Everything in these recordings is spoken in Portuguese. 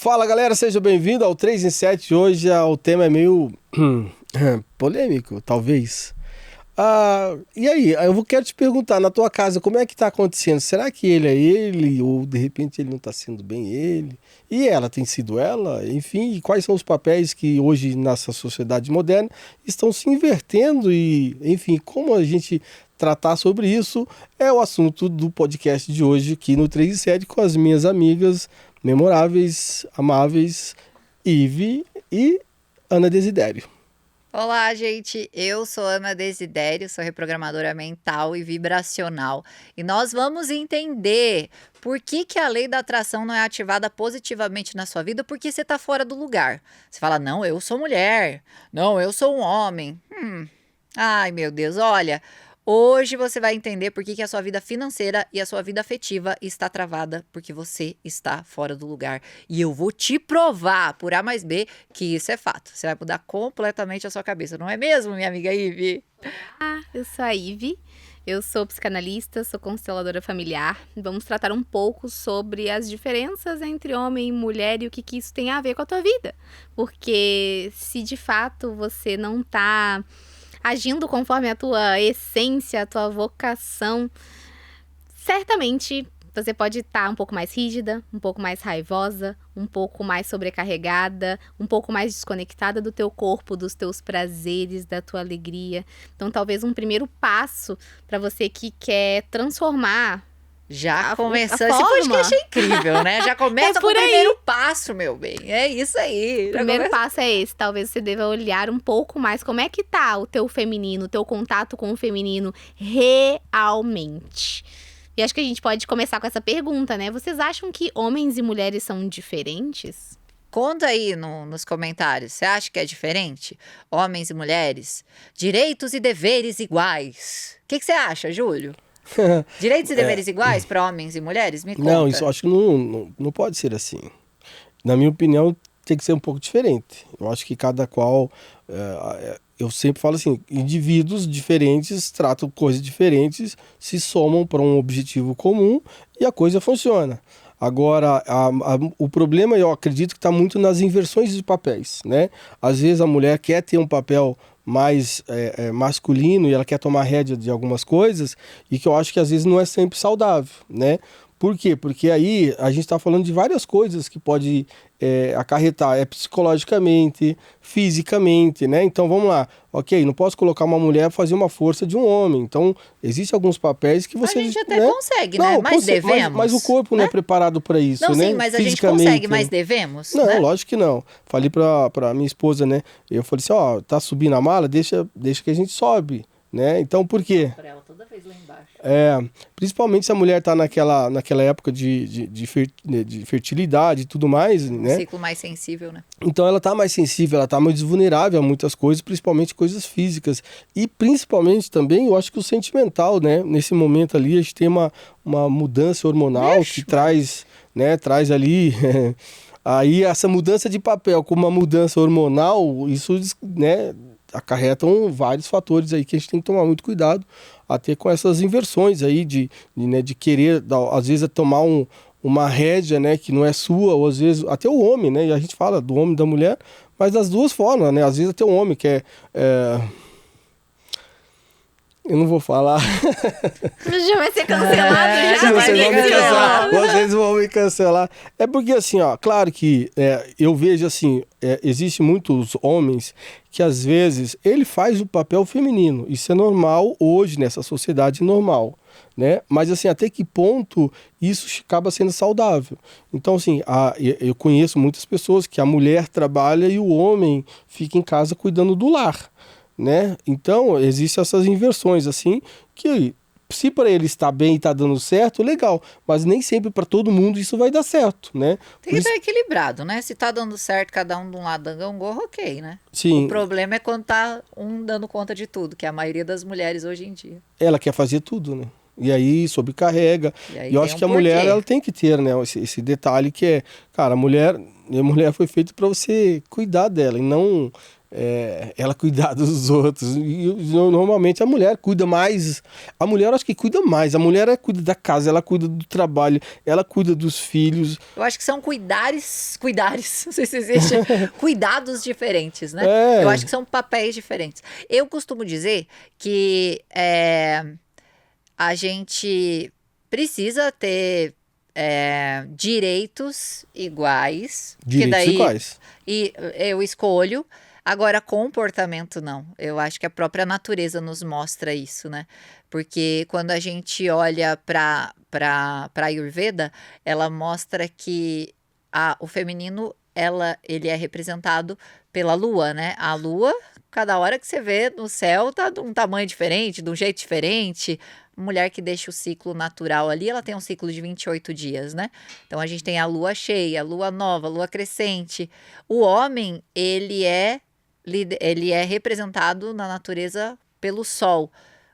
Fala galera, seja bem-vindo ao 3 em 7. Hoje o tema é meio polêmico, talvez. E aí, quero te perguntar, na tua casa, como é que tá acontecendo? Será que ele é ele, ou de repente ele não tá sendo bem ele? E ela tem sido ela? Enfim, e quais são os papéis que hoje, nessa sociedade moderna, estão se invertendo? E, enfim, como a gente tratar sobre isso é o assunto do podcast de hoje aqui no 3 em 7 com as minhas amigas memoráveis, amáveis, Ive e Ana Desidério. Olá, gente. Eu sou Ana Desidério, sou reprogramadora mental e vibracional. E nós vamos entender por que a lei da atração não é ativada positivamente na sua vida, porque você está fora do lugar. Você fala, não, eu sou mulher. Não, eu sou um homem. Ai, meu Deus, olha... Hoje você vai entender por que a sua vida financeira e a sua vida afetiva está travada, porque você está fora do lugar. E eu vou te provar, por A mais B, que isso é fato. Você vai mudar completamente a sua cabeça, não é mesmo, minha amiga Ive? Olá, eu sou a Ive, eu sou psicanalista, sou consteladora familiar. Vamos tratar um pouco sobre as diferenças entre homem e mulher e o que isso tem a ver com a tua vida. Porque se de fato você não está agindo conforme a tua essência, a tua vocação, certamente você pode estar um pouco mais rígida, um pouco mais raivosa, um pouco mais sobrecarregada, um pouco mais desconectada do teu corpo, dos teus prazeres, da tua alegria. Então, talvez um primeiro passo para você que quer transformar Já começou esse podcast, é incrível, né? Já começa com o primeiro passo, meu bem. É isso aí. O primeiro passo é esse. Talvez você deva olhar um pouco mais como é que tá o teu feminino, o teu contato com o feminino realmente. E acho que a gente pode começar com essa pergunta, né? Vocês acham que homens e mulheres são diferentes? Conta aí nos comentários. Você acha que é diferente? Homens e mulheres? Direitos e deveres iguais. O que você acha, Júlio? Direitos e deveres iguais para homens e mulheres? Me conta. Não, isso acho que não pode ser assim. Na minha opinião, tem que ser um pouco diferente. Eu acho que cada qual... eu sempre falo assim, indivíduos diferentes tratam coisas diferentes, se somam para um objetivo comum e a coisa funciona. Agora, o problema, eu acredito que está muito nas inversões de papéis, né? Às vezes a mulher quer ter um papel mais masculino e ela quer tomar rédea de algumas coisas e que eu acho que às vezes não é sempre saudável, né? Por quê? Porque aí a gente está falando de várias coisas que pode acarretar, psicologicamente, fisicamente, né? Então vamos lá, ok, não posso colocar uma mulher a fazer uma força de um homem, então existem alguns papéis que você... A gente até consegue, né? Mas devemos. Mas o corpo não é preparado para isso, não, né? Sim, mas a gente consegue, mas devemos? Não, né? Lógico que não. Falei pra minha esposa, né? Eu falei assim, tá subindo a mala, deixa que a gente sobe, né? Então por quê? Pra ela toda vez lá embaixo. Principalmente se a mulher tá naquela época de fertilidade e tudo mais, né? Um ciclo mais sensível, né? Então ela tá mais sensível, ela tá mais vulnerável a muitas coisas, principalmente coisas físicas. E principalmente também, eu acho que o sentimental, né? Nesse momento ali, a gente tem uma mudança hormonal que traz ali... Aí essa mudança de papel com uma mudança hormonal, isso, né, acarretam vários fatores aí que a gente tem que tomar muito cuidado até com essas inversões aí de querer, às vezes, tomar uma rédea, né, que não é sua, ou às vezes até o homem, né, e a gente fala do homem e da mulher, mas das duas formas, né, às vezes até o homem quer... Eu não vou falar. Já vai ser cancelado. Vocês vão me cancelar. É porque assim, claro que eu vejo assim, existem muitos homens que às vezes ele faz o papel feminino. Isso é normal hoje nessa sociedade normal, né? Mas assim, até que ponto isso acaba sendo saudável? Então assim, eu conheço muitas pessoas que a mulher trabalha e o homem fica em casa cuidando do lar, né? Então, existem essas inversões, assim, que se para ele está bem e está dando certo, legal, mas nem sempre para todo mundo isso vai dar certo, né? Tem que estar equilibrado, né? Se tá dando certo, cada um de um lado dando um gorro, ok, né? Sim. O problema é quando tá um dando conta de tudo, que é a maioria das mulheres hoje em dia. Ela quer fazer tudo, né? E aí sobrecarrega. E eu acho que a mulher, ela tem que ter, né, esse detalhe que é, cara, a mulher foi feita para você cuidar dela e não ela cuidar dos outros. E normalmente a mulher cuida mais. A mulher eu acho que cuida mais. A mulher cuida da casa, ela cuida do trabalho, ela cuida dos filhos. Eu acho que são cuidares, não sei se existe, cuidados diferentes, né? É. Eu acho que são papéis diferentes. Eu costumo dizer que a gente precisa ter direitos iguais. Que Direitos daí iguais. E eu escolho. Agora, comportamento não. Eu acho que a própria natureza nos mostra isso, né? Porque quando a gente olha para Ayurveda, ela mostra que o feminino, ele é representado pela lua, né? A lua, cada hora que você vê no céu, tá de um tamanho diferente, de um jeito diferente. Mulher que deixa o ciclo natural ali, ela tem um ciclo de 28 dias, né? Então a gente tem a lua cheia, a lua nova, a lua crescente. O homem, ele é representado na natureza pelo sol.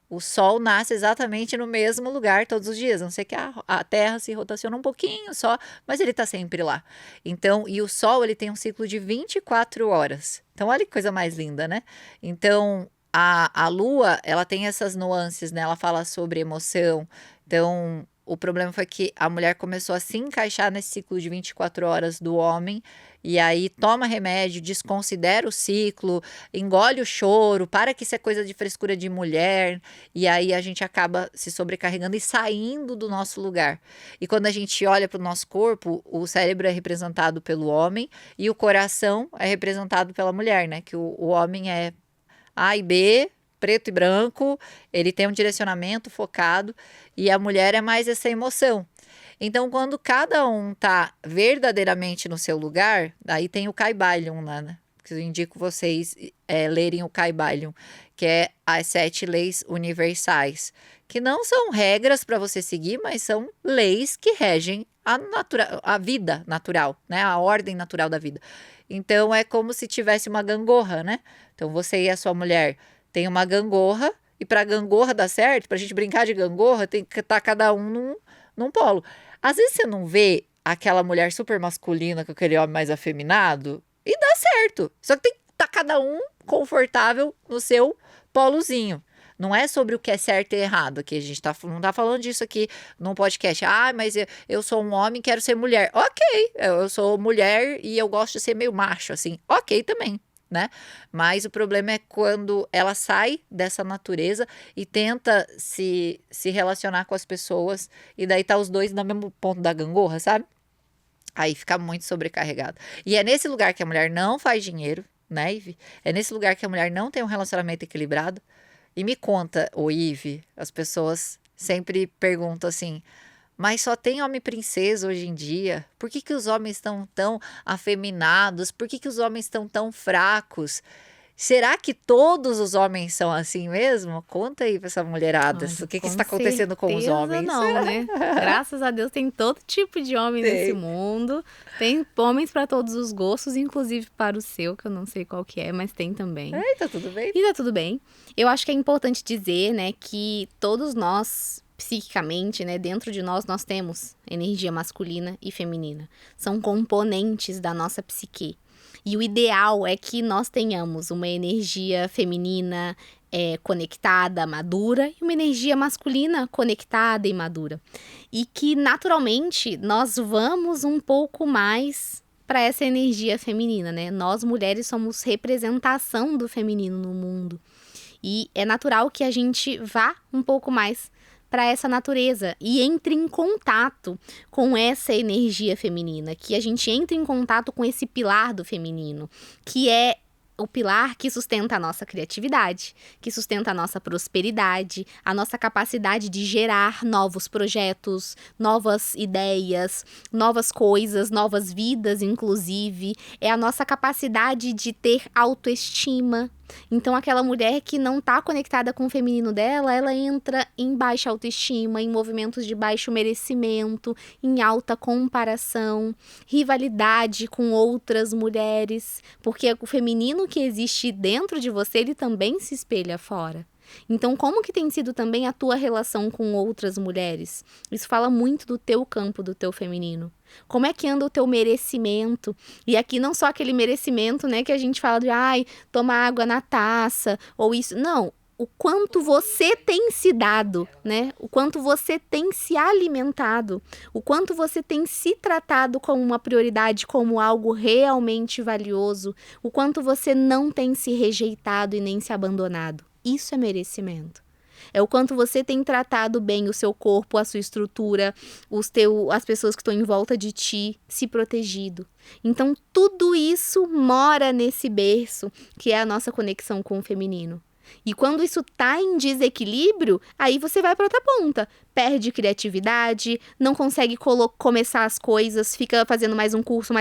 O sol nasce exatamente no mesmo lugar todos os dias, a não ser que a Terra se rotaciona um pouquinho só, mas ele está sempre lá. Então, e o sol, ele tem um ciclo de 24 horas. Então, olha que coisa mais linda, né? Então, a lua, ela tem essas nuances, né? Ela fala sobre emoção. Então, o problema foi que a mulher começou a se encaixar nesse ciclo de 24 horas do homem, e aí toma remédio, desconsidera o ciclo, engole o choro, para que isso é coisa de frescura de mulher, e aí a gente acaba se sobrecarregando e saindo do nosso lugar. E quando a gente olha para o nosso corpo, o cérebro é representado pelo homem e o coração é representado pela mulher, né? Que o homem é A e B, preto e branco, ele tem um direcionamento focado, e a mulher é mais essa emoção. Então, quando cada um tá verdadeiramente no seu lugar, aí tem o Kybalion lá, né? Que eu indico vocês lerem o Kybalion, que é as 7 leis universais, que não são regras para você seguir, mas são leis que regem a vida natural, né? A ordem natural da vida. Então, é como se tivesse uma gangorra, né? Então, você e a sua mulher tem uma gangorra, e para a gangorra dar certo, para a gente brincar de gangorra, tem que estar cada um num polo. Às vezes você não vê aquela mulher super masculina com aquele homem mais afeminado, e dá certo. Só que tem que estar cada um confortável no seu polozinho. Não é sobre o que é certo e errado aqui. A gente não tá falando disso aqui num podcast. Mas eu sou um homem e quero ser mulher. Ok, eu sou mulher e eu gosto de ser meio macho, assim. Ok também, né? Mas o problema é quando ela sai dessa natureza e tenta se relacionar com as pessoas, e daí tá os dois no mesmo ponto da gangorra, sabe? Aí fica muito sobrecarregado. E é nesse lugar que a mulher não faz dinheiro, né, Ive? É nesse lugar que a mulher não tem um relacionamento equilibrado. E me conta, Ive, as pessoas sempre perguntam assim: mas só tem homem princesa hoje em dia? Por que os homens estão tão afeminados? Por que os homens estão tão fracos? Será que todos os homens são assim mesmo? Conta aí pra essa mulherada. Olha, O que está acontecendo com os homens? Não, né? Graças a Deus tem todo tipo de homem nesse mundo. Tem homens para todos os gostos, inclusive para o seu, que eu não sei qual que é, mas tem também. Tá tudo bem. E tá tudo bem. Eu acho que é importante dizer, né, que todos nós, psiquicamente, né, dentro de nós temos energia masculina e feminina. São componentes da nossa psique. E o ideal é que nós tenhamos uma energia feminina conectada, madura, e uma energia masculina conectada e madura. E que, naturalmente, nós vamos um pouco mais para essa energia feminina, né? Nós, mulheres, somos representação do feminino no mundo. E é natural que a gente vá um pouco mais para essa natureza e entre em contato com essa energia feminina, que a gente entre em contato com esse pilar do feminino, que é o pilar que sustenta a nossa criatividade, que sustenta a nossa prosperidade, a nossa capacidade de gerar novos projetos, novas ideias, novas coisas, novas vidas, inclusive. É a nossa capacidade de ter autoestima. Então, aquela mulher que não está conectada com o feminino dela, ela entra em baixa autoestima, em movimentos de baixo merecimento, em alta comparação, rivalidade com outras mulheres, porque o feminino que existe dentro de você, ele também se espelha fora. Então, como que tem sido também a tua relação com outras mulheres? Isso fala muito do teu campo, do teu feminino. Como é que anda o teu merecimento? E aqui não só aquele merecimento, né, que a gente fala de, toma água na taça, ou isso. Não, o quanto você tem se dado, né? O quanto você tem se alimentado, o quanto você tem se tratado como uma prioridade, como algo realmente valioso, o quanto você não tem se rejeitado e nem se abandonado. Isso é merecimento. É o quanto você tem tratado bem o seu corpo, a sua estrutura, as pessoas que estão em volta de ti, se protegido. Então, tudo isso mora nesse berço, que é a nossa conexão com o feminino. E quando isso tá em desequilíbrio, aí você vai para outra ponta. Perde criatividade, não consegue começar as coisas, fica fazendo mais um curso,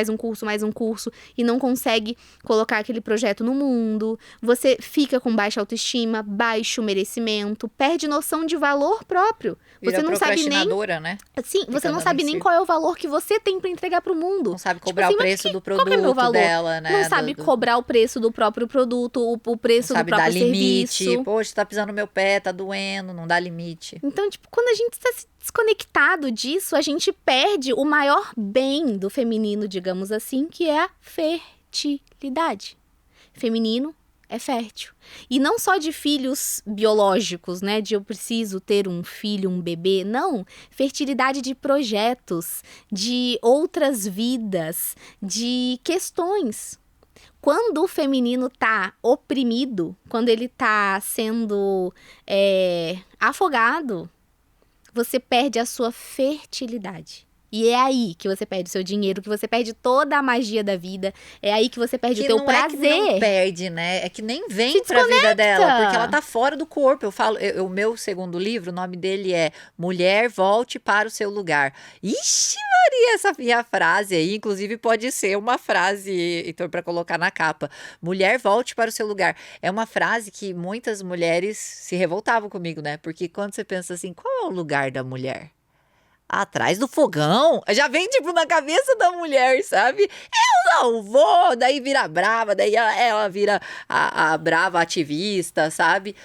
e não consegue colocar aquele projeto no mundo. Você fica com baixa autoestima, baixo merecimento, perde noção de valor próprio. Vira Você não sabe nem, né? sim, você não sabe nem qual é o valor que você tem para entregar pro mundo. Não sabe cobrar o preço do produto qual é o meu valor? Dela, né? Não sabe cobrar o preço do próprio produto, o preço do próprio serviço. Limite. Poxa, tá pisando no meu pé, tá doendo, não dá limite. Então, quando a gente está desconectado disso, a gente perde o maior bem do feminino, digamos assim, que é a fertilidade. Feminino é fértil. E não só de filhos biológicos, né? De eu preciso ter um filho, um bebê. Não. Fertilidade de projetos, de outras vidas, de questões. Quando o feminino tá oprimido, quando ele tá sendo afogado, você perde a sua fertilidade. E é aí que você perde o seu dinheiro, que você perde toda a magia da vida. É aí que você perde o teu prazer. É que não perde, né? É que nem vem pra vida dela, porque ela tá fora do corpo. Eu falo, o meu segundo livro, o nome dele é Mulher, Volte para o Seu Lugar. Ixi, Maria, essa minha frase aí, inclusive pode ser uma frase, então, pra colocar na capa. Mulher, volte para o seu lugar. É uma frase que muitas mulheres se revoltavam comigo, né? Porque quando você pensa assim, qual é o lugar da mulher? Atrás do fogão, já vem tipo na cabeça da mulher, sabe? Eu não vou, daí vira brava, daí ela vira a brava ativista, sabe?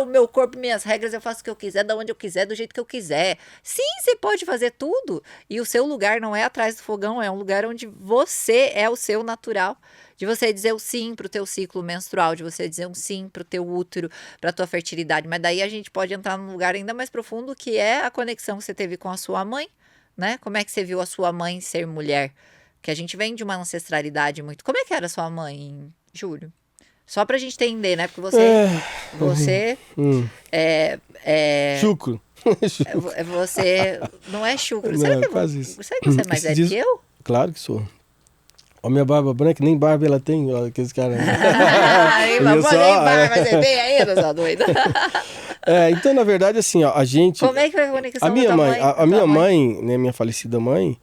Meu corpo, minhas regras, eu faço o que eu quiser, da onde eu quiser, do jeito que eu quiser. Sim, você pode fazer tudo, e o seu lugar não é atrás do fogão, é um lugar onde você é o seu natural. De você dizer o sim pro teu ciclo menstrual, de você dizer um sim pro teu útero, pra tua fertilidade. Mas daí a gente pode entrar num lugar ainda mais profundo, que é a conexão que você teve com a sua mãe, né? Como é que você viu a sua mãe ser mulher? Que a gente vem de uma ancestralidade muito... Como é que era a sua mãe, Júlio? Só pra gente entender, né? Porque você Chucro. Você não é chucro. Não, será que você é mais velho que eu? Claro que sou. Ó, minha barba branca, nem barba ela tem, ó, aqueles caras. Nem barba você tem ainda, sua doida. Então, na verdade, assim, ó, a gente... Como é que foi a conexão da tua mãe? A minha mãe, né, minha falecida mãe,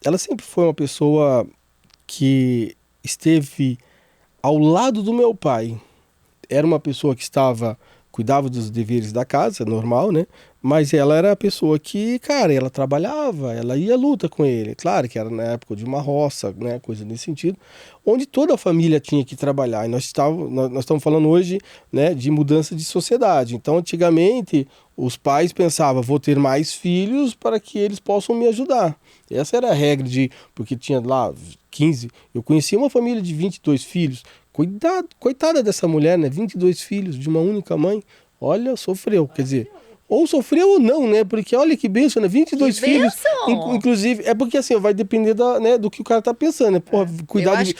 ela sempre foi uma pessoa que esteve ao lado do meu pai. Era uma pessoa que cuidava dos deveres da casa, normal, né? Mas ela era a pessoa que, cara, ela trabalhava, ela ia à luta com ele. Claro que era na época de uma roça, né? Coisa nesse sentido, onde toda a família tinha que trabalhar. E nós estamos falando hoje, né, de mudança de sociedade. Então, antigamente, os pais pensavam, vou ter mais filhos para que eles possam me ajudar. Essa era a regra porque tinha lá 15. Eu conhecia uma família de 22 filhos. Coitada dessa mulher, né? 22 filhos de uma única mãe. Olha, sofreu, quer dizer... Ou sofreu ou não, né? Porque olha que bênção, né? 22 filhos. Inclusive, é porque assim, vai depender do que o cara tá pensando, né? Porra, cuidar de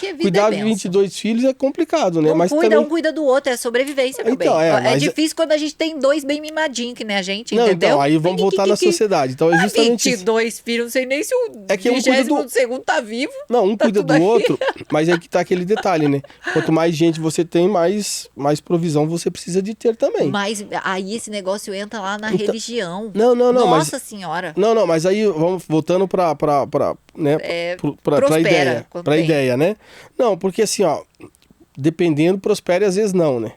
22 filhos é complicado, né? Mas um cuida do outro, é sobrevivência, meu então, bem. É difícil quando a gente tem dois bem mimadinhos, que nem a gente, entendeu? Então, aí vamos voltar na sociedade. Então, é justamente 22 filhos, não sei nem se o 22º tá vivo. Não, um cuida do outro, mas é que tá aquele detalhe, né? Quanto mais gente você tem, mais provisão você precisa de ter também. Mas aí esse negócio entra lá na religião. Não. Nossa Senhora. Não, mas aí vamos voltando pra ideia, né? Não, porque assim, ó, dependendo, prospera e às vezes não, né?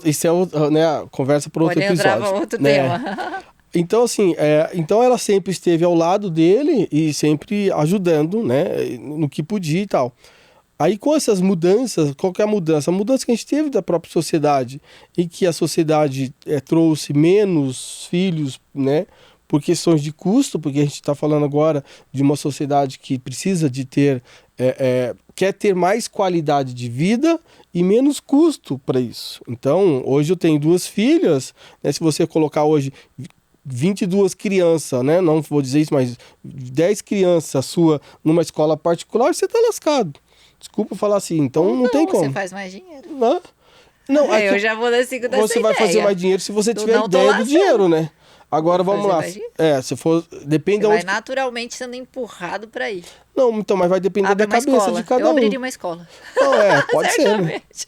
Isso é né, a conversa para outro episódio. Outro né? tema. Então, assim, então ela sempre esteve ao lado dele e sempre ajudando, né, no que podia e tal. Aí com essas mudanças, qual que é a mudança? A mudança que a gente teve da própria sociedade, em que a sociedade trouxe menos filhos, né? Por questões de custo, porque a gente está falando agora de uma sociedade que precisa de ter, quer ter mais qualidade de vida e menos custo para isso. Então, hoje eu tenho 2 filhas, né? Se você colocar hoje 22 crianças, né? Não vou dizer isso, mas 10 crianças sua numa escola particular, você tá lascado. Desculpa falar assim, então não tem como. Você faz mais dinheiro. Não, Eu já vou dar 5 dessa você vai ideia. fazer mais dinheiro se você tiver não tô ideia do lascando. dinheiro, né? Agora Vou vamos lá. fazer mais Se for. Depende Você vai onde. naturalmente sendo empurrado pra ir. Não, então, mas vai depender Abre da uma cabeça escola. de cada Eu um. abriria uma escola. Não, pode ser, né? Certamente.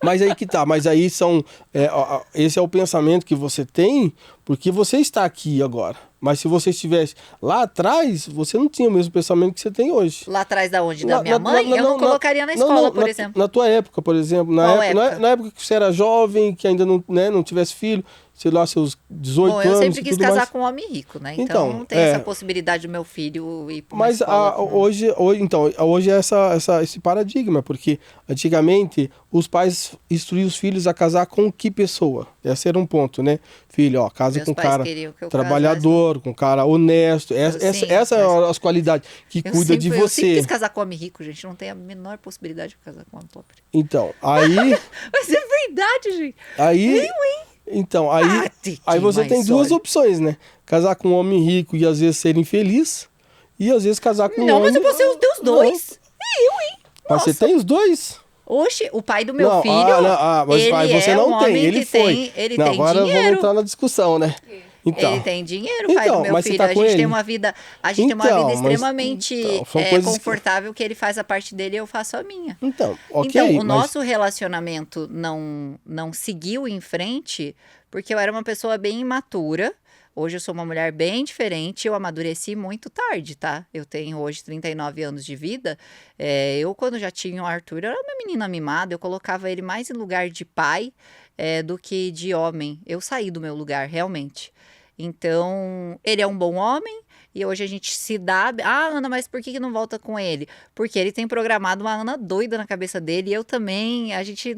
Mas aí que tá, mas aí esse é o pensamento que você tem, porque você está aqui agora. Mas se você estivesse lá atrás, você não tinha o mesmo pensamento que você tem hoje. Lá atrás da onde? Da minha mãe? Eu não colocaria na escola, por exemplo. Na tua época, por exemplo. Qual época? Na época que você era jovem, que ainda não tivesse filho, sei lá, seus 18 anos. Bom, eu sempre e quis tudo casar mais. com um homem rico, né? Então Então, não tem essa possibilidade do meu filho ir pra uma Mas escola com- hoje é esse paradigma, porque antigamente os pais instruíam os filhos a casar com que pessoa? Esse era um ponto, né? Filho, casa Meus com um pais cara queriam que eu trabalhador, com um cara honesto. Sim, Essas são as qualidades que cuida de Eu sempre você. quis casar com homem rico, gente. Não tem a menor possibilidade de casar com homem pobre. Então, aí... Mas é verdade, gente. Então, aí você tem 2 opções, né? Casar com um homem rico e às vezes ser infeliz, e às vezes casar com um Não, homem... mas eu vou ser os teus dois. Mas você tem os dois? Oxe, o pai do meu Não, filho, mas ele pai, você é não um tem, homem ele que foi. ele Não, tem agora vamos dinheiro. entrar na discussão, né? Então, Ele tem dinheiro, o pai do meu mas você filho. tá A com gente ele? tem uma vida, tem uma vida Então, mas- extremamente então, são coisas que- confortável que ele faz a parte dele e eu faço a minha. Então, ok. Então, o mas- nosso relacionamento não seguiu em frente porque eu era uma pessoa bem imatura. Hoje eu sou uma mulher bem diferente, eu amadureci muito tarde, tá? Eu tenho hoje 39 anos de vida. Eu, quando já tinha o Arthur, eu era uma menina mimada, eu colocava ele mais em lugar de pai do que de homem. Eu saí do meu lugar, realmente. Então, ele é um bom homem e hoje a gente se dá... Ah, Ana, mas por que não volta com ele? Porque ele tem programado uma Ana doida na cabeça dele e eu também, a gente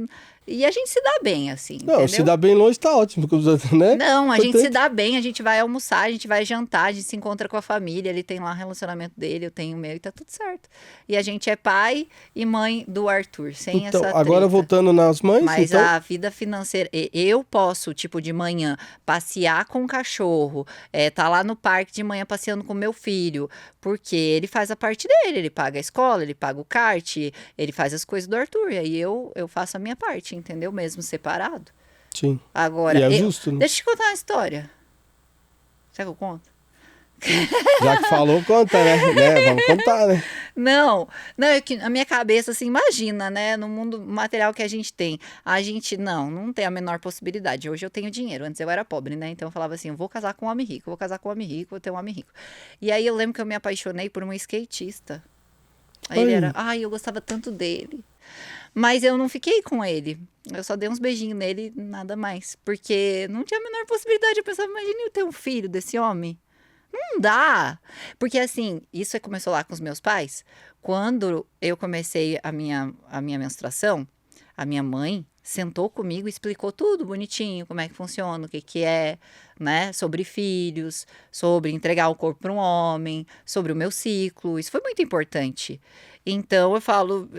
se dá bem, assim, Não, entendeu? se dá bem longe tá ótimo, né? Não, a gente Portanto- se dá bem, a gente vai almoçar, a gente vai jantar, a gente se encontra com a família, ele tem lá o relacionamento dele, eu tenho o meu e tá tudo certo. E a gente é pai e mãe do Arthur, sem Então, essa agora treta. voltando nas mães, Mas então... a vida financeira, eu posso, tipo, de manhã, passear com o cachorro, tá lá no parque de manhã passeando com meu filho, porque ele faz a parte dele, ele paga a escola, ele paga o kart, ele faz as coisas do Arthur, e aí eu faço a minha parte, entendeu? Mesmo separado. Sim. Agora, E é justo, né? deixa eu te contar uma história. Será que eu conto? Já que falou, conta, né? Vamos contar, né? Não, é que a minha cabeça, assim, imagina, né? No mundo material que a gente tem, não tem a menor possibilidade. Hoje eu tenho dinheiro, antes eu era pobre, né? Então eu falava assim, vou casar com um homem rico, vou casar com um homem rico, vou ter um homem rico. E aí eu lembro que eu me apaixonei por um skatista. Aí ele era, eu gostava tanto dele. Mas eu não fiquei com ele. Eu só dei uns beijinhos nele, nada mais. Porque não tinha a menor possibilidade. Eu pensava, imagine eu ter um filho desse homem. Não dá. Porque assim, isso começou lá com os meus pais. Quando eu comecei a minha menstruação, a minha mãe sentou comigo e explicou tudo bonitinho, como é que funciona, o que é, né? Sobre filhos, sobre entregar o corpo para um homem, sobre o meu ciclo. Isso foi muito importante. Então eu falo,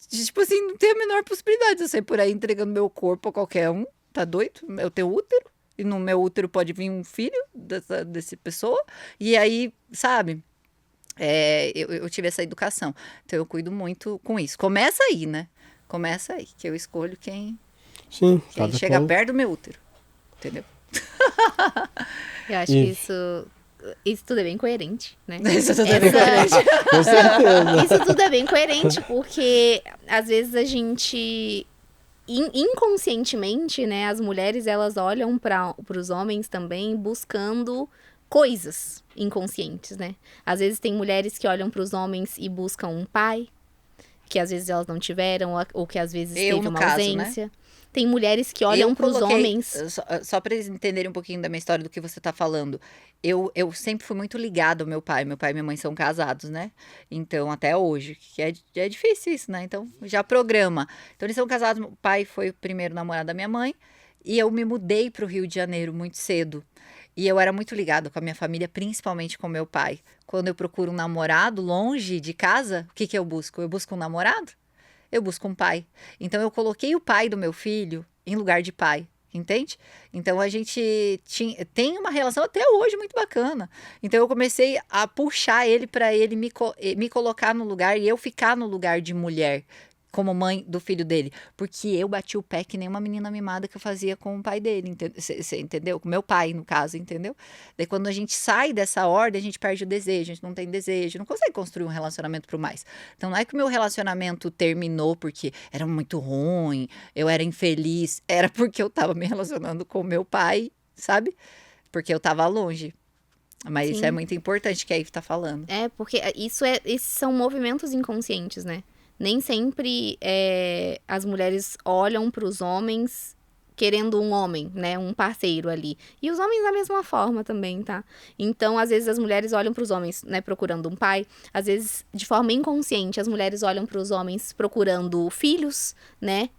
tipo assim, não tem a menor possibilidade de eu sair por aí entregando meu corpo a qualquer um. Tá doido? Eu tenho útero. E no meu útero pode vir um filho dessa pessoa. E aí, sabe? Eu tive essa educação. Então eu cuido muito com isso. Começa aí, né? Começa aí, que eu escolho quem chega perto do meu útero. Entendeu? Eu acho que isso tudo é bem coerente, né? Isso tudo é bem coerente. Com certeza. Isso tudo é bem coerente, porque às vezes a gente... Inconscientemente, né, as mulheres elas olham para os homens também buscando coisas inconscientes, né? Às vezes tem mulheres que olham para os homens e buscam um pai, que às vezes elas não tiveram, ou que às vezes Eu, teve no uma caso, ausência. Tem mulheres que olham para os homens. Só para eles entenderem um pouquinho da minha história do que você tá falando. Eu sempre fui muito ligada ao meu pai. Meu pai e minha mãe são casados, né? Então, até hoje, que é difícil isso, né? Então, já programa. Então, eles são casados. Meu pai foi o primeiro namorado da minha mãe. E eu me mudei para o Rio de Janeiro muito cedo. E eu era muito ligada com a minha família, principalmente com meu pai. Quando eu procuro um namorado longe de casa, o que que eu busco? Eu busco um namorado? Eu busco um pai. Então eu coloquei o pai do meu filho em lugar de pai, entende? Então a gente tem uma relação até hoje muito bacana. Então eu comecei a puxar ele para ele me colocar no lugar e eu ficar no lugar de mulher. Como mãe do filho dele. Porque eu bati o pé que nem uma menina mimada que eu fazia com o pai dele. Você entendeu? Com meu pai, no caso, entendeu? Daí quando a gente sai dessa ordem, a gente perde o desejo, a gente não tem desejo, não consegue construir um relacionamento pro mais. Então não é que o meu relacionamento terminou porque era muito ruim, eu era infeliz. Era porque eu tava me relacionando com meu pai, sabe? Porque eu tava longe. Mas isso é Sim. muito importante que a Ivy tá falando. Porque esses são movimentos inconscientes, né? Nem sempre as mulheres olham para os homens querendo um homem, né? Um parceiro ali. E os homens da mesma forma também, tá? Então, às vezes, as mulheres olham para os homens, né? Procurando um pai. Às vezes, de forma inconsciente, as mulheres olham para os homens procurando filhos, né?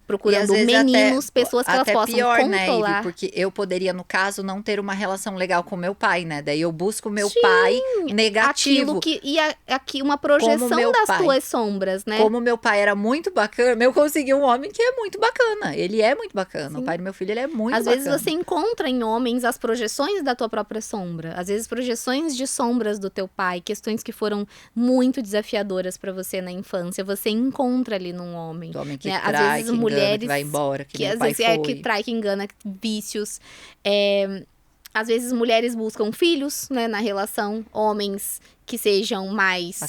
Procurando meninos, pessoas que elas possam pior, controlar. né, Ivy? Porque eu poderia, no caso, não ter uma relação legal com meu pai, né? Daí eu busco meu pai negativo. Aqui uma projeção das tuas sombras, né? Como meu pai era muito bacana, eu consegui um homem que é muito bacana. Ele é muito bacana. Sim. O pai do meu filho, ele é muito Às bacana. vezes você encontra em homens as projeções da tua própria sombra. Às vezes projeções de sombras do teu pai, questões que foram muito desafiadoras pra você na infância. Você encontra ali num homem. Do homem que né? trai, Às vezes que mulheres engana, que vai embora, que às pai vezes foi. que trai, que engana, vícios. Às vezes mulheres buscam filhos, né, na relação, homens que sejam mais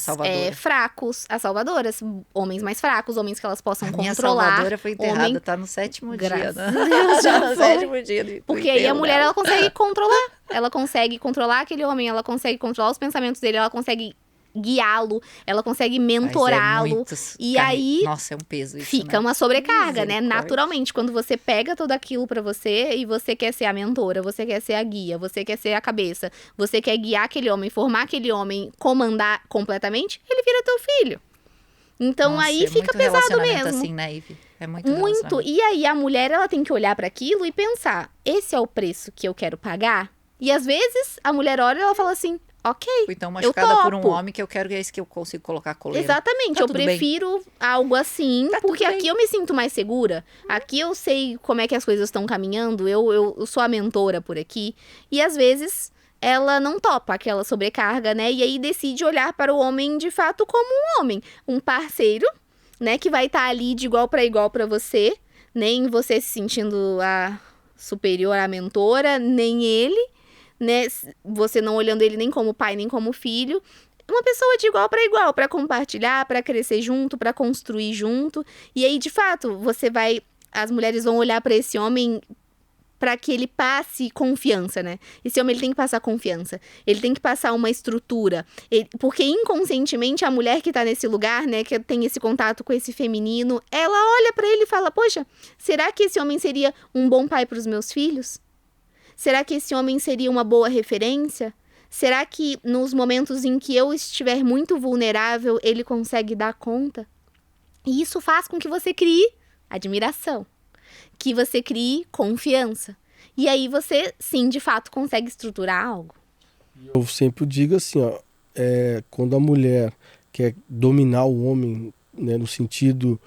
fracos, as salvadoras, homens mais fracos, homens que elas possam controlar. Minha salvadora foi enterrada, tá no 7º dia, né? Deus, já no foi. 7º dia. Porque aí a mulher, ela consegue controlar. Ela consegue controlar aquele homem, ela consegue controlar os pensamentos dele, ela consegue guiá-lo, ela consegue mentorá-lo. E aí nossa, é um peso isso, fica uma sobrecarga, né? Naturalmente, quando você pega tudo aquilo pra você e você quer ser a mentora, você quer ser a guia, você quer ser a cabeça, você quer guiar aquele homem, formar aquele homem, comandar completamente, ele vira teu filho. Então nossa, aí fica pesado mesmo. Assim, né, Ivy? É muito. E aí a mulher, ela tem que olhar pra aquilo e pensar, esse é o preço que eu quero pagar? E às vezes a mulher olha e ela fala assim, ok, então machucada por um homem que eu quero que é esse que eu consigo colocar coleira. Exatamente, eu prefiro algo assim, porque aqui eu me sinto mais segura. Aqui eu sei como é que as coisas estão caminhando, eu sou a mentora por aqui. E às vezes ela não topa aquela sobrecarga, né? E aí decide olhar para o homem de fato como um homem, um parceiro, né? Que vai estar ali de igual para você, nem você se sentindo a superior à mentora, nem ele. Né, você não olhando ele nem como pai, nem como filho. Uma pessoa de igual para compartilhar, para crescer junto, para construir junto. E aí, de fato, as mulheres vão olhar para esse homem para que ele passe confiança, né? Esse homem, ele tem que passar confiança. Ele tem que passar uma estrutura. Porque inconscientemente a mulher que tá nesse lugar, né, que tem esse contato com esse feminino, ela olha para ele e fala: "Poxa, será que esse homem seria um bom pai para os meus filhos? Será que esse homem seria uma boa referência? Será que nos momentos em que eu estiver muito vulnerável, ele consegue dar conta?" E isso faz com que você crie admiração, que você crie confiança. E aí você, sim, de fato, consegue estruturar algo. Eu sempre digo assim, ó, quando a mulher quer dominar o homem, né, no sentido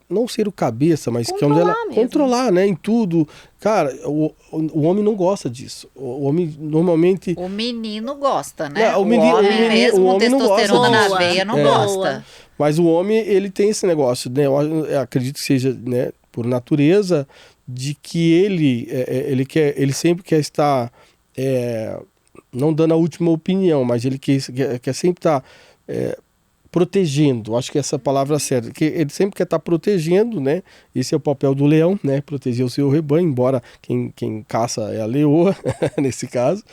não ser o cabeça, mas que ela controlar, né, em tudo. Cara, o homem não gosta disso. O homem normalmente... O menino gosta, né? O homem mesmo, com testosterona na veia, não gosta. Mas o homem, ele tem esse negócio, né? Eu acredito que seja, né, por natureza, de que ele sempre quer estar, não dando a última opinião, mas ele quer sempre estar protegendo, acho que essa palavra é certa, que ele sempre quer estar protegendo, né? Esse é o papel do leão, né? Proteger o seu rebanho, embora quem caça é a leoa, nesse caso,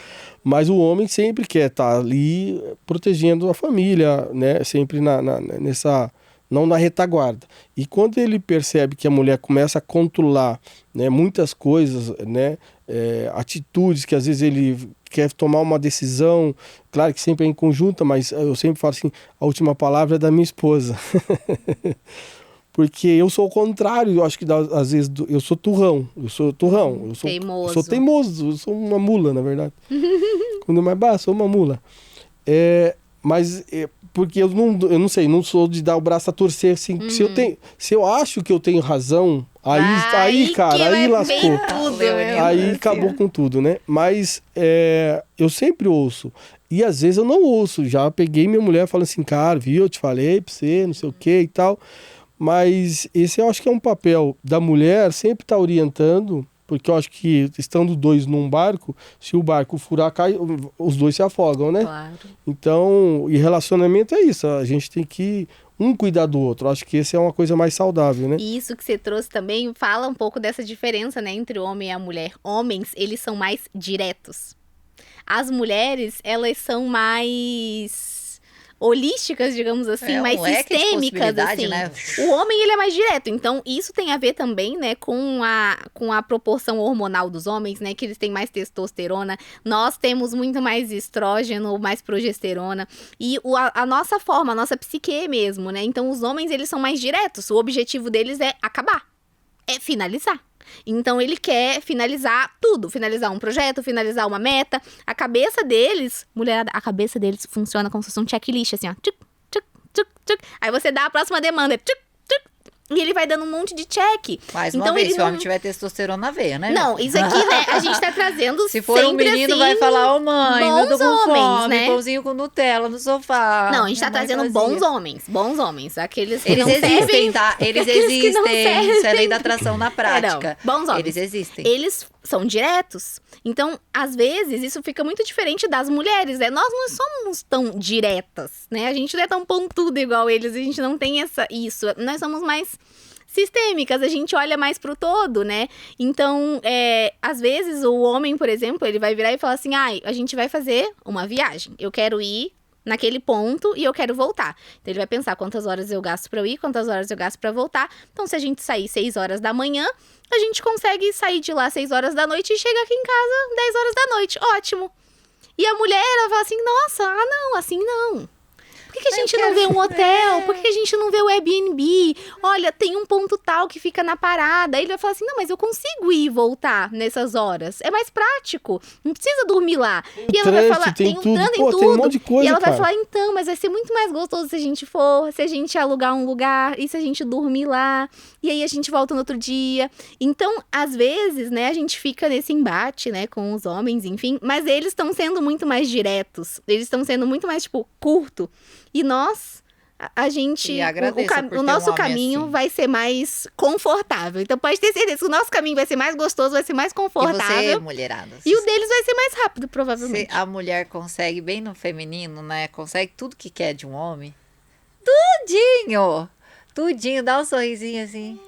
mas o homem sempre quer estar ali protegendo a família, né? Sempre nessa, não na retaguarda. E quando ele percebe que a mulher começa a controlar, né, muitas coisas, né? Atitudes que às vezes ele quer tomar uma decisão, claro que sempre é em conjunta, mas eu sempre falo assim, a última palavra é da minha esposa. Porque eu sou o contrário, eu acho que às vezes eu sou turrão, eu sou Teimoso. Eu sou teimoso, eu sou uma mula, na verdade. Quando é mais baixo, sou uma mula. Mas porque eu não sei, não sou de dar o braço a torcer, assim, se eu acho que eu tenho razão, aí cara, aí lascou. Tudo, Aí acabou com tudo, né? Mas eu sempre ouço. E às vezes eu não ouço. Já peguei minha mulher falando assim, cara, viu, eu te falei pra você, não sei o que e tal. Mas esse eu acho que é um papel da mulher sempre estar orientando, porque eu acho que estando dois num barco, se o barco furar, cai, os dois se afogam, né? Claro. Então, e relacionamento é isso, a gente tem que um cuidar do outro. Eu acho que essa é uma coisa mais saudável, né? E isso que você trouxe também fala um pouco dessa diferença, né, entre o homem e a mulher. Homens, eles são mais diretos. As mulheres, elas são mais holísticas, digamos assim, mais sistêmicas, assim. Né? O homem, ele é mais direto. Então, isso tem a ver também, né, com a proporção hormonal dos homens, né, que eles têm mais testosterona. Nós temos muito mais estrógeno, mais progesterona. E a nossa forma, a nossa psique mesmo, né? Então, os homens, eles são mais diretos. O objetivo deles é acabar. É finalizar. Então, ele quer finalizar tudo. Finalizar um projeto, finalizar uma meta. A cabeça deles, mulherada, a cabeça deles funciona como se fosse um checklist, assim, ó. Tchuc, tchuc, tchuc, tchuc. Aí você dá a próxima demanda. Tchuc, tchuc. E ele vai dando um monte de check. Mais então, uma vez, se o homem tiver testosterona na veia, né? Não, isso aqui, né, a gente tá trazendo se for um menino, assim, vai falar, ô mãe, eu tô com homens, fome, né? pãozinho com Nutella no sofá. Não, a gente tá trazendo bons homens. Aqueles que eles não existem, servem, tá? Eles aqueles que não existem. Isso é lei servem. da atração na prática. Não, bons homens. Eles existem. Eles são diretos. Então, às vezes, isso fica muito diferente das mulheres, né? Nós não somos tão diretas, né? A gente não é tão pontuda igual eles, a gente não tem isso. Nós somos mais sistêmicas, a gente olha mais pro todo, né? Então, às vezes, o homem, por exemplo, ele vai virar e falar assim, a gente vai fazer uma viagem, eu quero ir naquele ponto e eu quero voltar. Então, ele vai pensar quantas horas eu gasto pra eu ir, quantas horas eu gasto pra voltar. Então, se a gente sair 6 horas da manhã, a gente consegue sair de lá 6 horas da noite e chega aqui em casa 10 horas da noite. Ótimo! E a mulher, ela fala assim, nossa, não, assim não. Por que a gente não vê um hotel? Por que a gente não vê o Airbnb? Olha, tem um ponto tal que fica na parada. Aí ele vai falar assim, não, mas eu consigo ir e voltar nessas horas. É mais prático. Não precisa dormir lá. E ela vai falar, tem um trânsito, tem tudo. Tem um monte de coisa, e ela vai cara. falar, então, mas vai ser muito mais gostoso se a gente for, se a gente alugar um lugar e se a gente dormir lá. E aí a gente volta no outro dia. Então, às vezes, né, a gente fica nesse embate, né, com os homens, enfim. Mas eles estão sendo muito mais diretos. Eles estão sendo muito mais, tipo, curto. E nós, a gente, o nosso caminho assim. vai ser mais confortável. Então pode ter certeza que o nosso caminho vai ser mais gostoso, vai ser mais confortável. E você, mulherada? E o deles vai ser mais rápido, provavelmente. Se a mulher consegue, bem no feminino, né? Consegue tudo que quer de um homem. Tudinho, dá um sorrisinho assim.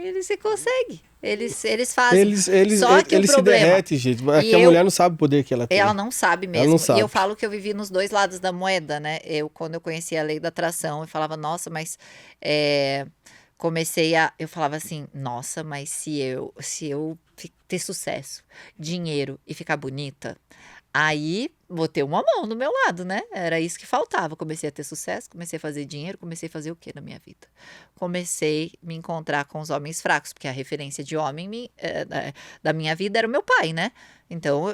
Ele se consegue. Eles fazem. Só que ele o problema, se derrete, gente. É que a mulher não sabe o poder que ela tem. Ela não sabe mesmo. Ela não sabe. E eu falo que eu vivi nos dois lados da moeda, né? Quando eu conheci a lei da atração, eu falava, nossa, mas eu falava assim, nossa, mas se eu ter sucesso, dinheiro e ficar bonita, aí vou ter uma mão do meu lado, né? Era isso que faltava. Comecei a ter sucesso, comecei a fazer dinheiro, comecei a fazer o quê na minha vida? Comecei a me encontrar com os homens fracos, porque a referência de homem da minha vida era o meu pai, né? Então,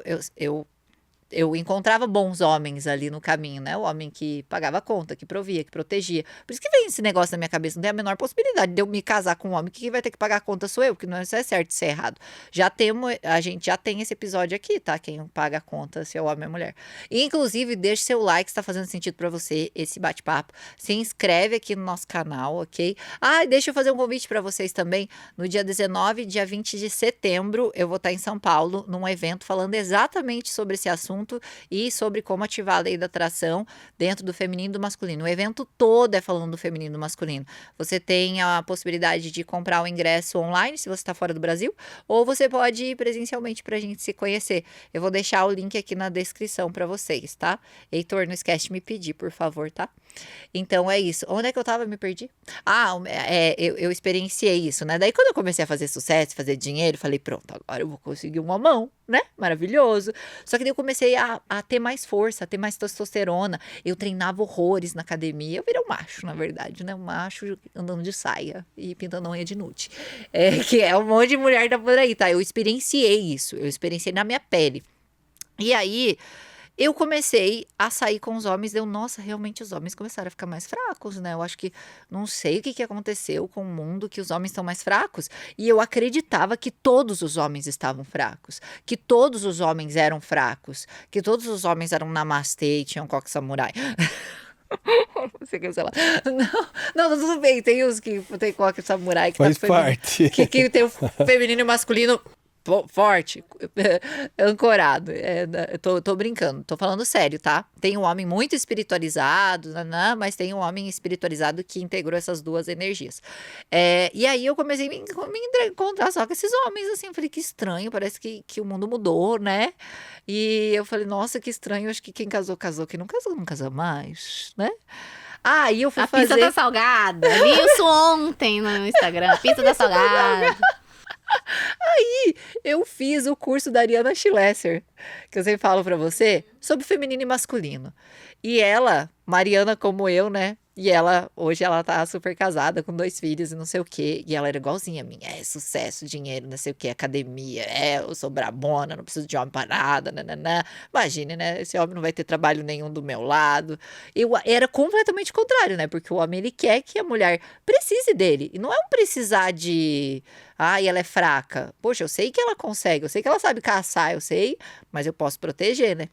eu encontrava bons homens ali no caminho, né? O homem que pagava a conta, que provia, que protegia. Por isso que vem esse negócio na minha cabeça. Não tem a menor possibilidade de eu me casar com um homem que quem vai ter que pagar a conta sou eu, que não é certo, isso é errado. A gente já tem esse episódio aqui, tá? Quem paga a conta, se é homem ou mulher. E, inclusive, deixe seu like se tá fazendo sentido pra você esse bate-papo. Se inscreve aqui no nosso canal, ok? Deixa eu fazer um convite pra vocês também. No dia 19 e dia 20 de setembro, eu vou estar em São Paulo, num evento falando exatamente sobre esse assunto. assunto e sobre como ativar a lei da atração dentro do feminino e do masculino. O evento todo é falando do feminino e do masculino. Você tem a possibilidade de comprar o ingresso online, se você está fora do Brasil, ou você pode ir presencialmente para a gente se conhecer. Eu vou deixar o link aqui na descrição para vocês, tá? Heitor, não esquece de me pedir, por favor, tá? Então é isso. Onde é que eu tava? Me perdi? Eu experienciei isso, né? Daí quando eu comecei a fazer sucesso, fazer dinheiro, falei, pronto, agora eu vou conseguir uma mão, né? Maravilhoso. Só que daí eu comecei a ter mais força, a ter mais testosterona. Eu treinava horrores na academia. Eu virei um macho, na verdade, né? Um macho andando de saia e pintando unha de nude. Que é um monte de mulher da por aí, tá? Eu experienciei isso. Eu experienciei na minha pele. E aí, eu comecei a sair com os homens, nossa, realmente os homens começaram a ficar mais fracos, né? Eu acho que, não sei o que aconteceu com o mundo, que os homens estão mais fracos. E eu acreditava que todos os homens estavam fracos, que todos os homens eram fracos, que todos os homens eram namastê e tinham coque samurai. Não sei o que, sei lá. Não, tudo bem, tem os que tem coque samurai que faz parte. Que tem o feminino e o masculino forte, ancorado. Tô brincando, tô falando sério, tá? Tem um homem muito espiritualizado, mas tem um homem espiritualizado que integrou essas duas energias. E aí eu comecei a me encontrar só com esses homens, assim, eu falei, que estranho, parece que o mundo mudou, né? E eu falei, nossa, que estranho, acho que quem casou, quem não casou, não casa mais, né? E eu fui fazer... Pizza da Salgada, vi isso ontem no Instagram, Pizza da Salgada. Aí eu fiz o curso da Ariana Schlesser, que eu sempre falo pra você, sobre feminino e masculino. E ela, Mariana como eu, né? E hoje ela tá super casada com 2 filhos e não sei o quê. E ela era igualzinha a mim. Sucesso, dinheiro, não sei o quê, academia. Eu sou brabona, não preciso de homem pra nada, nananã. Imagine, né? Esse homem não vai ter trabalho nenhum do meu lado. Eu era completamente contrário, né? Porque o homem, ele quer que a mulher precise dele. E não é um precisar de... ela é fraca. Poxa, eu sei que ela consegue, eu sei que ela sabe caçar, eu sei. Mas eu posso proteger, né?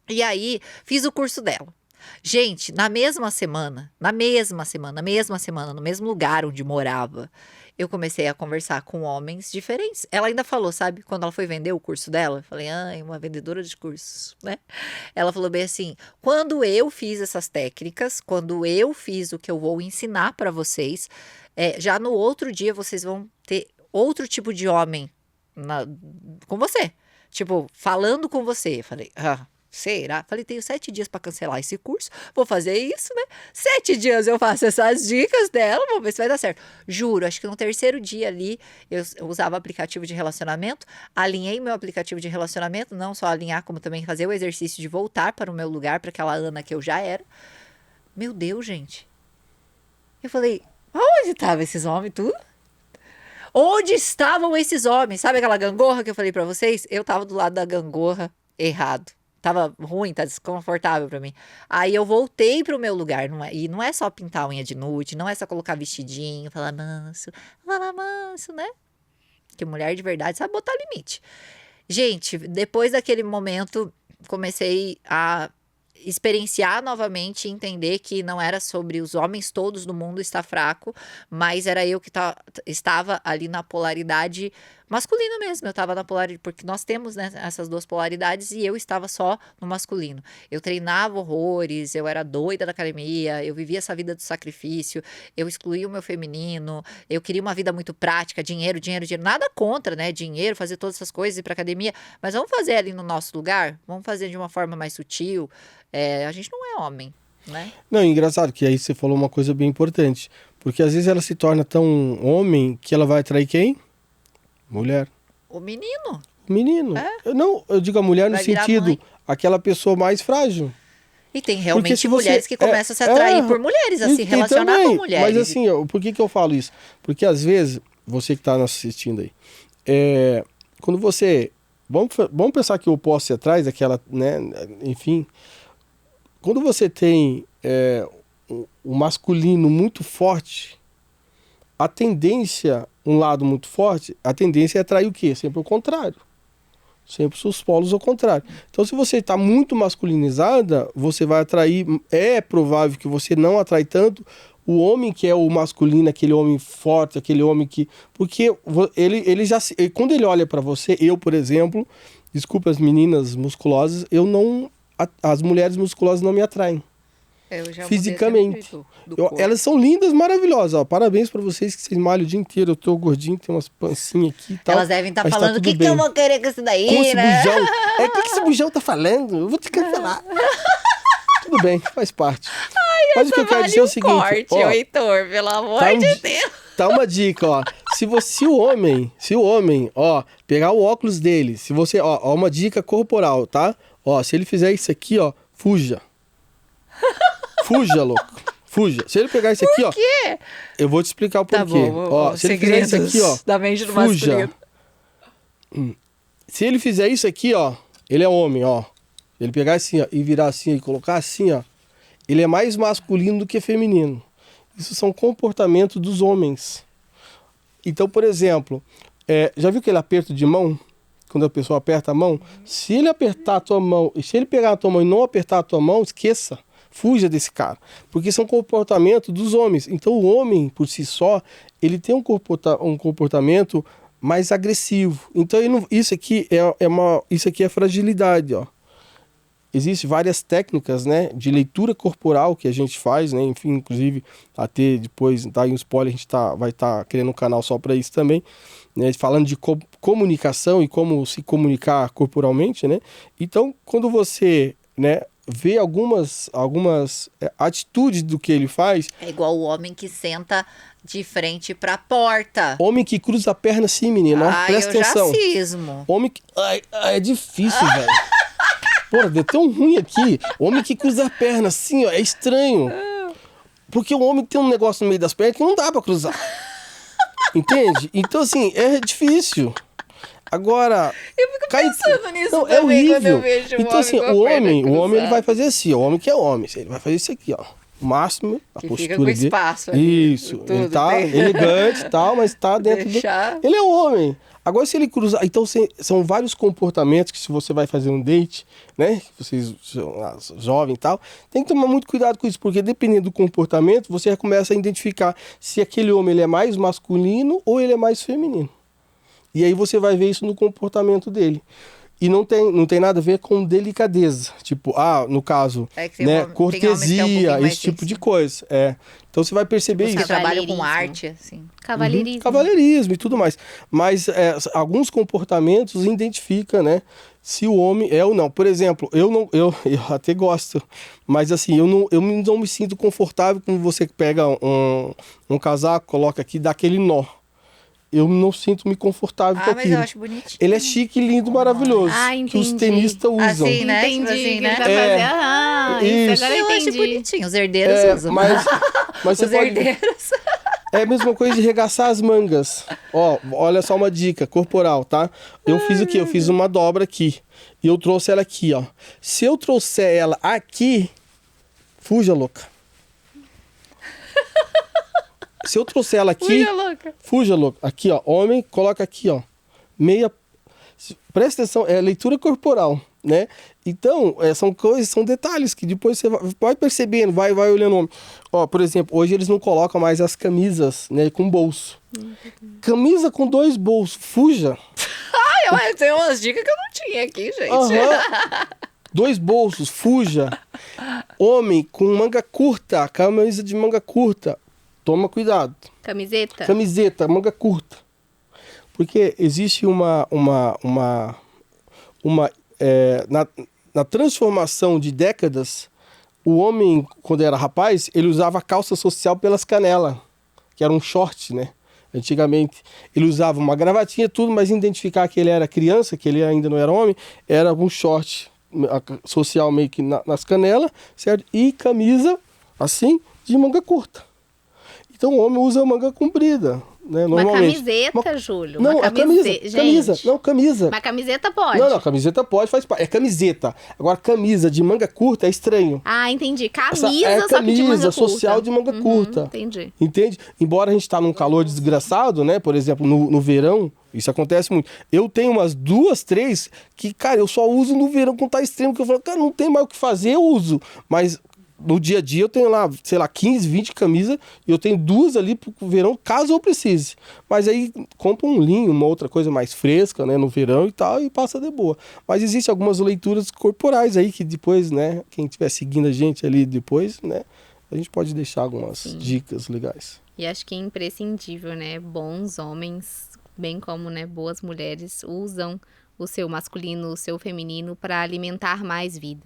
E aí, fiz o curso dela. Gente, na mesma semana, no mesmo lugar onde morava, eu comecei a conversar com homens diferentes. Ela ainda falou, sabe, quando ela foi vender o curso dela, eu falei, uma vendedora de cursos, né? Ela falou bem assim, quando eu fiz essas técnicas, quando eu fiz o que eu vou ensinar para vocês, já no outro dia vocês vão ter outro tipo de homem com você. Tipo, falando com você. Eu falei, será? Falei, tenho 7 dias para cancelar esse curso, vou fazer isso, né? 7 dias eu faço essas dicas dela, vamos ver se vai dar certo. Juro, acho que no 3º dia ali, eu usava aplicativo de relacionamento, alinhei meu aplicativo de relacionamento, não só alinhar, como também fazer o exercício de voltar para o meu lugar, para aquela Ana que eu já era. Meu Deus, gente. Eu falei, onde estavam esses homens, tudo? Onde estavam esses homens? Sabe aquela gangorra que eu falei para vocês? Eu tava do lado da gangorra errado. Tava ruim, tá desconfortável pra mim. Aí eu voltei pro meu lugar, e não é só pintar a unha de nude, não é só colocar vestidinho, falar manso, né? Que mulher de verdade sabe botar limite. Gente, depois daquele momento, comecei a experienciar novamente e entender que não era sobre os homens todos do mundo estar fraco, mas era eu que estava ali na polaridade masculina mesmo. Eu estava na polaridade, porque nós temos, né, essas 2 polaridades e eu estava só no masculino. Eu treinava horrores, eu era doida da academia, eu vivia essa vida do sacrifício, eu excluía o meu feminino, eu queria uma vida muito prática, dinheiro, nada contra, né, dinheiro, fazer todas essas coisas, ir pra academia, mas vamos fazer ali no nosso lugar, vamos fazer de uma forma mais sutil. A gente não é homem, né? Não, engraçado que aí você falou uma coisa bem importante, porque às vezes ela se torna tão homem que ela vai atrair quem? Mulher. O menino. O menino. Eu digo a mulher no sentido, aquela pessoa mais frágil. E tem realmente mulheres que começam a se atrair por mulheres, a se relacionar também, com mulheres. Mas assim, por que eu falo isso? Porque às vezes, você que está nos assistindo aí, quando você... Vamos pensar que eu posso ir atrás daquela, né, enfim... Quando você tem o masculino muito forte, a tendência, um lado muito forte, a tendência é atrair o quê? Sempre o contrário. Sempre os polos ao contrário. Então, se você está muito masculinizada, você vai atrair... É provável que você não atrai tanto o homem que é o masculino, aquele homem forte, aquele homem que... Porque ele já... Quando ele olha para você, eu, por exemplo... desculpa as meninas musculosas, as mulheres musculosas não me atraem. Eu já Fisicamente. mudei do corpo. Elas são lindas, maravilhosas. Ó, parabéns pra vocês que vocês malham o dia inteiro. Eu tô gordinho, tem umas pancinhas aqui e tal. Elas devem estar mas tá falando, o tudo que bem. eu vou querer com isso daí, Com esse né? bujão. O que esse bujão tá falando? Eu vou te cancelar. Tudo bem, faz parte. Mas o que eu quero dizer é o seguinte. Corte, ó, Heitor, pelo amor tá de Deus. Tá uma dica, ó. Se o homem, ó, pegar o óculos dele, se você, ó, uma dica corporal, tá? Ó, se ele fizer isso aqui, ó, fuja. Fuja, louco. Fuja. Se ele pegar isso aqui, ó. Por quê? Eu vou te explicar o Tá porquê. bom, Ó, se ele fizer isso aqui, ó, da mente do fuja. masculino. Se ele fizer isso aqui, ó, ele é homem, ó. Ele pegar assim, ó, e virar assim e colocar assim, ó, ele é mais masculino do que feminino. Isso são comportamentos dos homens. Então, por exemplo, já viu aquele aperto de mão? Quando a pessoa aperta a mão? Se ele apertar a tua mão, e se ele pegar a tua mão e não apertar a tua mão, esqueça. Fuja desse cara. Porque são comportamentos dos homens. Então, o homem, por si só, ele tem um comportamento mais agressivo. Então, isso aqui isso aqui é fragilidade, ó. Existem várias técnicas, né, de leitura corporal que a gente faz, né, enfim, inclusive até depois, tá aí um spoiler, a gente vai estar criando um canal só para isso também, né, falando de comunicação e como se comunicar corporalmente, né. Então, quando você, né, vê algumas atitudes do que ele faz. É igual o homem que senta de frente pra porta. Homem que cruza a perna assim, menina, ó, presta eu atenção. já cismo. Homem que... Ai, é difícil, velho. Porra, deu tão ruim aqui. Homem que cruza a perna assim, ó, é estranho. Porque o homem tem um negócio no meio das pernas que não dá pra cruzar. Entende? Então, assim, é difícil. Agora... Eu fico pensando nisso não, também é horrível. quando eu vejo Então, assim, com a perna o homem ele cruzada. vai fazer assim, ó, o homem que é homem, ele vai fazer isso aqui, ó. O máximo, a Que postura fica com dele. espaço ali, Isso, tudo, ele tá tem- elegante e tal, mas tá dentro Deixar- do... Ele é homem. Agora, se ele cruzar... Então, são vários comportamentos que se você vai fazer um date, né? Vocês são jovens e tal, tem que tomar muito cuidado com isso, porque dependendo do comportamento, você já começa a identificar se aquele homem ele é mais masculino ou ele é mais feminino. E aí você vai ver isso no comportamento dele. E não tem nada a ver com delicadeza. Tipo, no caso, É que tem né, homem- tem homens que é um cortesia, pouquinho mais esse tipo de sensível. coisa. Então você vai perceber Os que isso. trabalham com Cavalheirismo. arte, assim. Cavalheirismo. Cavalheirismo e tudo mais. Mas alguns comportamentos identificam, né, se o homem é ou não. Por exemplo, eu até gosto, mas assim, eu não me sinto confortável quando você pega um casaco, coloca aqui, dá aquele nó. Eu não sinto-me confortável com Ah, mas aquilo. eu acho bonitinho. Ele é chique, lindo, maravilhoso. Ah, que os entendi. tenistas usam. Assim, né? Entendi Assim, que né? ele vai fazer. Ah, Isso. isso agora eu Eu acho entendi. bonitinho. Os herdeiros usam. mas você Os pode... herdeiros. É a mesma coisa de regaçar as mangas. Ó, olha só uma dica corporal, tá? Eu fiz o quê? Eu fiz uma dobra aqui. E eu trouxe ela aqui, ó. Se eu trouxer ela aqui, fuja, louca. Se eu trouxer ela aqui, Fuja, louca. fuja, louca. Aqui, ó. Homem, coloca aqui, ó. Meia. Presta atenção, é leitura corporal, né? Então, são coisas, são detalhes que depois você vai percebendo, vai olhando o homem. Ó, por exemplo, hoje eles não colocam mais as camisas, né, com bolso. Camisa com 2 bolsos, fuja. Ai, eu tenho umas dicas que eu não tinha aqui, gente. Aham. 2 bolsos, fuja. Homem com manga curta, camisa de manga curta, toma cuidado. Camiseta. Camiseta, manga curta. Porque existe na transformação de décadas, o homem, quando era rapaz, ele usava calça social pelas canelas, que era um short, né? Antigamente, ele usava uma gravatinha, tudo, mas identificar que ele era criança, que ele ainda não era homem, era um short social meio que nas canelas, certo? E camisa, assim, de manga curta. Então, o homem usa manga comprida, né? Uma Normalmente. camiseta, Júlio. Não, uma a camisa. Gente, Camisa. Não, camisa. Mas camiseta pode. Não, camiseta pode, faz parte. É camiseta. Agora, camisa de manga curta é estranho. Ah, entendi. Camisa, É só que de manga camisa curta. social de manga curta. Entendi. Entende? Embora a gente tá num calor desgraçado, né? Por exemplo, no verão, isso acontece muito. Eu tenho umas 2, 3 que, cara, eu só uso no verão quando tá extremo, que eu falo, cara, não tem mais o que fazer, eu uso. Mas no dia a dia eu tenho lá, sei lá, 15, 20 camisas e eu tenho 2 ali pro verão, caso eu precise. Mas aí compra um linho, uma outra coisa mais fresca, né, no verão e tal, e passa de boa. Mas existem algumas leituras corporais aí que depois, né, quem estiver seguindo a gente ali depois, né, a gente pode deixar algumas dicas legais. E acho que é imprescindível, né? Bons homens, bem como, né, boas mulheres, usam o seu masculino, o seu feminino para alimentar mais vida.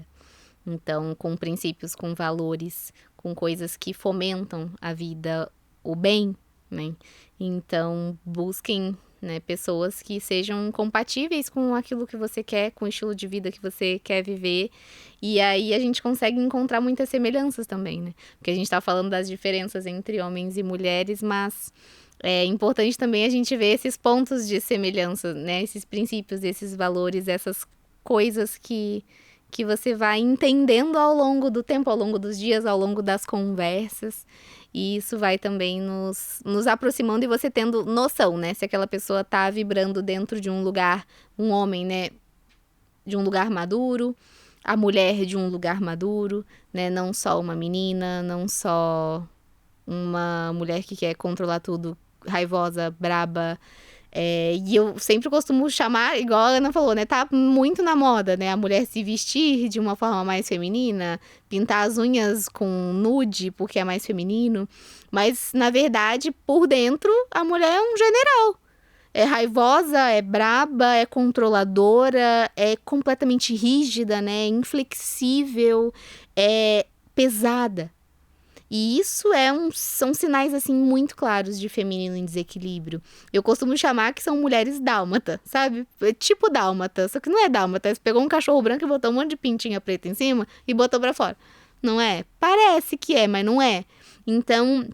Então, com princípios, com valores, com coisas que fomentam a vida, o bem, né? Então, busquem, né, pessoas que sejam compatíveis com aquilo que você quer, com o estilo de vida que você quer viver. E aí a gente consegue encontrar muitas semelhanças também, né? Porque a gente tá falando das diferenças entre homens e mulheres, mas é importante também a gente ver esses pontos de semelhança, né? Esses princípios, esses valores, essas coisas que você vai entendendo ao longo do tempo, ao longo dos dias, ao longo das conversas. E isso vai também nos aproximando e você tendo noção, né? Se aquela pessoa tá vibrando dentro de um lugar, um homem, né? De um lugar maduro, a mulher de um lugar maduro, né? Não só uma menina, não só uma mulher que quer controlar tudo, raivosa, braba. E eu sempre costumo chamar, igual a Ana falou, né? Tá muito na moda, né? A mulher se vestir de uma forma mais feminina, pintar as unhas com nude porque é mais feminino. Mas, na verdade, por dentro, a mulher é um general. É raivosa, é braba, é controladora, é completamente rígida, né? Inflexível, é pesada. E isso são sinais, assim, muito claros de feminino em desequilíbrio. Eu costumo chamar que são mulheres dálmata, sabe? É tipo dálmata, só que não é dálmata. Você pegou um cachorro branco e botou um monte de pintinha preta em cima e botou pra fora. Não é? Parece que é, mas não é. Então,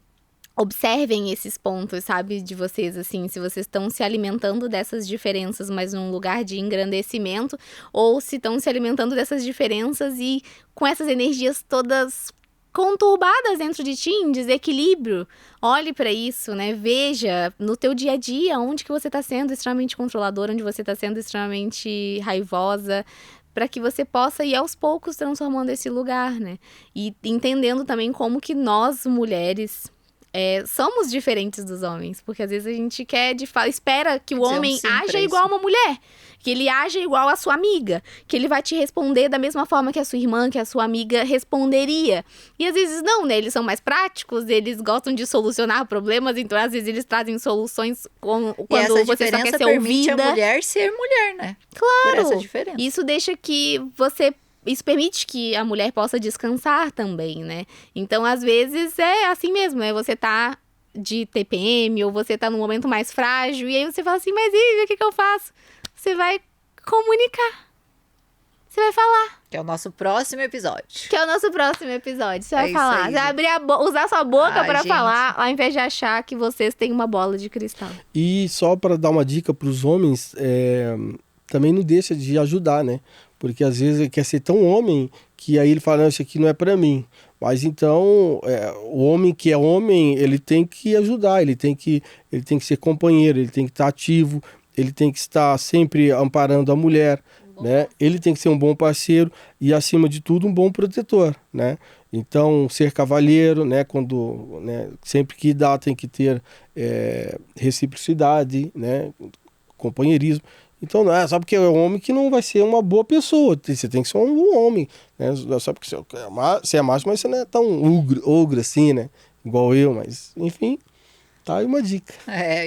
observem esses pontos, sabe? De vocês, assim, se vocês estão se alimentando dessas diferenças, mas num lugar de engrandecimento, ou se estão se alimentando dessas diferenças e com essas energias todas conturbadas dentro de ti, em desequilíbrio. Olhe para isso, né? Veja no teu dia a dia onde que você está sendo extremamente controladora, onde você está sendo extremamente raivosa, para que você possa ir aos poucos transformando esse lugar, né? E entendendo também como que nós, mulheres, somos diferentes dos homens, porque às vezes a gente espera que o homem haja igual uma mulher, que ele haja igual a sua amiga, que ele vai te responder da mesma forma que a sua irmã, que a sua amiga responderia. E às vezes não, né? Eles são mais práticos, eles gostam de solucionar problemas, então às vezes eles trazem soluções quando você só quer ser ouvida. A mulher ser mulher, né? Claro. Por essa diferença. Isso permite que a mulher possa descansar também, né? Então, às vezes, é assim mesmo, né? Você tá de TPM ou você tá num momento mais frágil e aí você fala assim, mas e o que eu faço? Você vai comunicar. Você vai falar. Que é o nosso próximo episódio. Você vai falar. Aí, você vai usar sua boca pra falar, ao invés de achar que vocês têm uma bola de cristal. E só para dar uma dica para os homens, também não deixa de ajudar, né? Porque às vezes ele quer ser tão homem que aí ele fala, não, isso aqui não é para mim. Mas então, o homem que é homem, ele tem que ajudar, ele tem que ser companheiro, ele tem que estar ativo, ele tem que estar sempre amparando a mulher, né? Ele tem que ser um bom parceiro e, acima de tudo, um bom protetor, né? Então, ser cavalheiro, né? Sempre que dá, tem que ter reciprocidade, né? Companheirismo. Então não é só porque é um homem que não vai ser uma boa pessoa. Você tem que ser um bom homem, né? Não é só porque você é macho, mas você não é tão ogro assim, né? Igual eu, mas enfim, tá aí uma dica.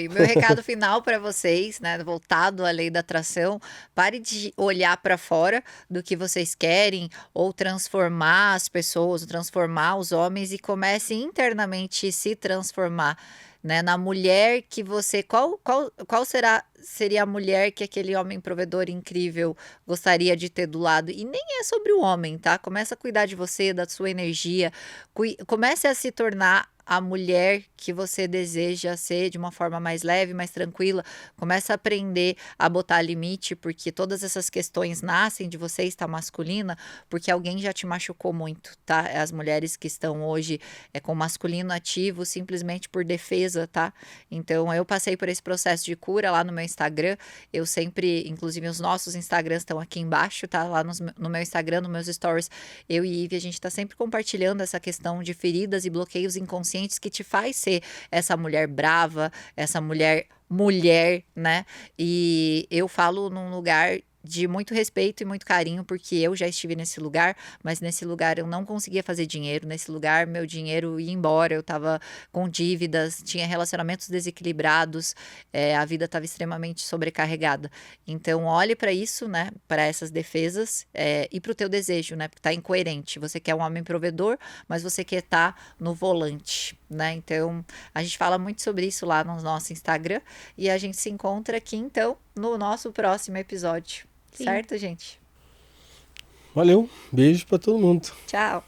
E o meu recado final para vocês, né, voltado à lei da atração, pare de olhar para fora do que vocês querem ou transformar as pessoas, ou transformar os homens e comece internamente a se transformar, né, na mulher que você... Qual seria a mulher que aquele homem provedor incrível gostaria de ter do lado? E nem é sobre o homem, tá? Começa a cuidar de você, da sua energia. Comece a se tornar a mulher que você deseja ser de uma forma mais leve, mais tranquila. Começa a aprender a botar limite, porque todas essas questões nascem de você estar masculina, porque alguém já te machucou muito, tá? As mulheres que estão hoje com masculino ativo simplesmente por defesa, tá? Então, eu passei por esse processo de cura lá no meu Instagram. Eu sempre, inclusive os nossos Instagrams estão aqui embaixo, tá? Lá no meu Instagram, nos meus stories, eu e Ive, a gente tá sempre compartilhando essa questão de feridas e bloqueios inconscientes que te faz ser essa mulher brava, essa mulher, né? E eu falo num lugar de muito respeito e muito carinho, porque eu já estive nesse lugar, mas nesse lugar eu não conseguia fazer dinheiro, nesse lugar meu dinheiro ia embora, eu tava com dívidas, tinha relacionamentos desequilibrados, a vida estava extremamente sobrecarregada. Então olhe para isso, né, para essas defesas e para o teu desejo, né, porque tá incoerente. Você quer um homem provedor, mas você quer estar no volante, né? Então a gente fala muito sobre isso lá no nosso Instagram e a gente se encontra aqui então no nosso próximo episódio. Sim. Certo, gente? Valeu, beijo pra todo mundo. Tchau.